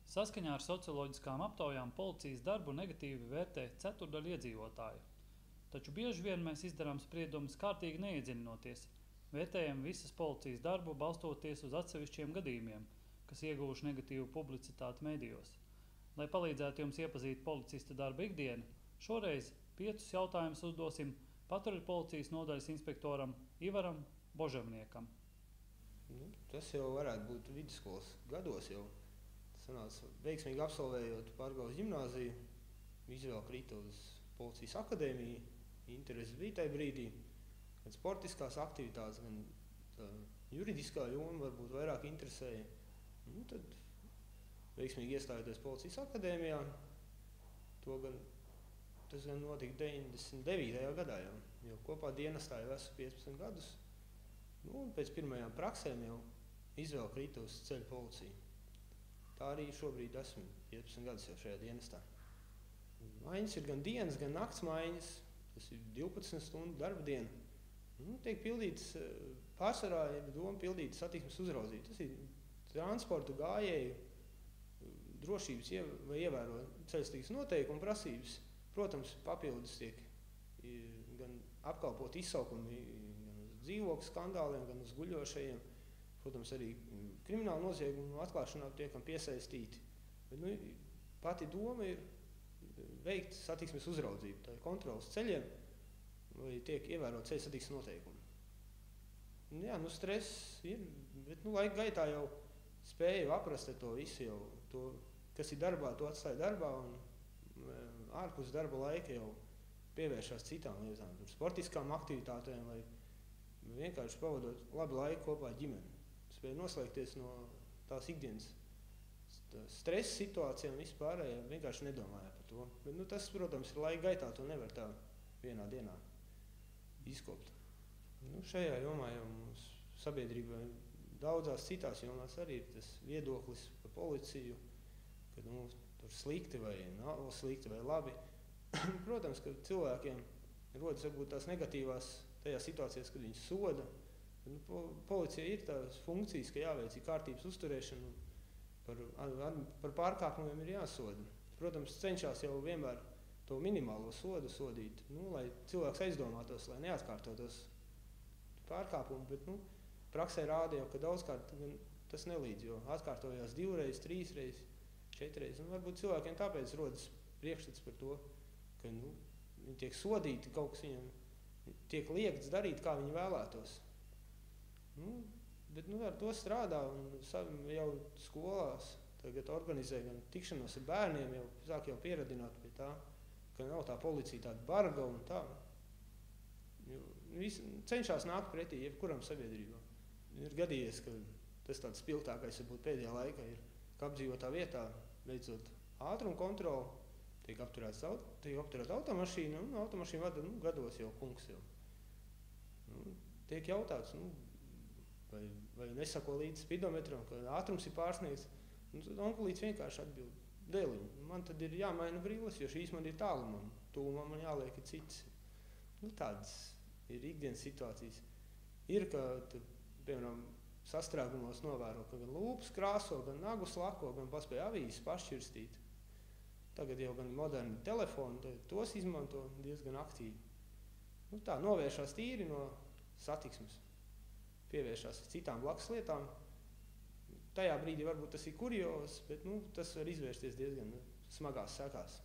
Saskaņā ar socioloģiskām aptaujām policijas darbu negatīvi vērtē ceturdaļa iedzīvotāju. Taču bieži vien mēs izdarām spriedumus kārtīgi neiedziļinoties. Vērtējam visas policijas darbu balstoties uz atsevišķiem gadījumiem, kas ieguvuši negatīvu publicitāti medijos. Lai palīdzētu jums iepazīt policista darba ikdienu, šoreiz 5 jautājumus uzdosim patruļpolicijas nodaļas inspektoram Ivaram Boževniekam. Tas jau varētu būt vidusskolas gados jau. Sanāca veiksmīgi absolvējot Pārgales ģimnāziju, izvēle krita uz policijas akadēmiju, interesi bija tajā brīdī, gan sportiskās aktivitātes, gan juridiskā joma varbūt vairāk interesēja. Tad veiksmīgi iestājoties policijas akadēmijā, tas gan notika 99. gadā jau kopā dienestā jau esmu 15 gadus. Pēc pirmajām praksēm jau izvēle krita uz ceļu policiju. Tā arī šobrīd esmu 15 gadus jau šajā dienestā. Maiņas ir gan dienas, gan nakts maiņas. Tas ir 12 stundu darba diena. Tiek pildīts, pārsvarā ir doma pildīt satiksmes uzraudzību. Tas ir transportu gājēju drošības vai ievēro ceļsatiksmes noteikumu prasības. Protams, papildus tiek gan apkalpot izsaukumi gan uz dzīvokļu skandāliem, gan uz guļošajiem. Protams, arī krimināla nozieguma atklāšanā tiekam piesaistīti. Bet, pati doma ir veikt satiksmes uzraudzību, tā ir kontrolas ceļiem, vai tiek ievērot ceļa satiksmes noteikumi. Stress ir, bet laika gaitā jau spēju aprast to visu, kas ir darbā, to atstāja darbā, un ārpus darba laika jau pievēršās citām lietām, sportiskām aktivitātēm, vai vienkārši pavadot labu laiku kopā ar ģimeni. Spēju noslēgties no tās ikdienas stresa situācijām vispārējā, vienkārši nedomāja par to. Bet, tas, protams, ir laika gaitā, to nevar tā vienā dienā izkopt. Šajā jomā jau mums sabiedrībā daudzās citās jomās arī ir tas viedoklis par policiju, ka tur slikti vai nav slikti vai labi. Protams, ka cilvēkiem rodas varbūt tās negatīvās tajās situācijās, kad viņi soda. Policija ir tās funkcijas, ka jāveic kārtības uzturēšana, par pārkāpumiem ir jāsoda. Protams, cenšas jau vienmēr to minimālo sodu sodīt, lai cilvēks aizdomātos, lai neatkārtotos pārkāpumu, bet praksē rāda jau, ka daudzkārt tas nelīdz, jo atkārtojās 2 reizes, 3 reizes, 4 reizes. Varbūt cilvēkiem tāpēc rodas priekšstats par to, ka viņi tiek sodīti, kaut kas viņam tiek liekts darīt, kā viņi vēlētos. Bet ar to strādā un jau skolās tagad organizē gan tikšanos ar bērniem, sāk jau pieradināt pie tā, ka nav tā policija tāda barga un tā. Cenšas nākt pretī jebkuram sabiedrībā. Ir gadījies, ka tas tāds spilgtākais varbūt pēdējā laikā ir, ka apdzīvotā vietā veicot ātrumu kontroli, tiek apturēta automašīna, un automašīna vada gados jau kungs jau. Tiek jautāts, vai nesako līdz spidometram, ka ātrums ir pārsniegts. Tad onkulīts vienkārši atbild, dēliņ, man tad ir jāmaina brilles, jo šīs man ir tālumam, tuvumam man jāliek cits. Tādas ir ikdienas situācijas. Ir, ka, piemēram, sastrēgumos novēro, ka gan lūpas krāso, gan nagus lako, gan paspēja avīzes pašķirstīt. Tagad jau gan moderni telefoni, tos izmanto diezgan aktīvi. Tā novēršās tīri no satiksmes. Pievēršās citām blakus lietām. Tajā brīdī varbūt tas ir kurios, bet tas var izvērsties diezgan smagās sekās.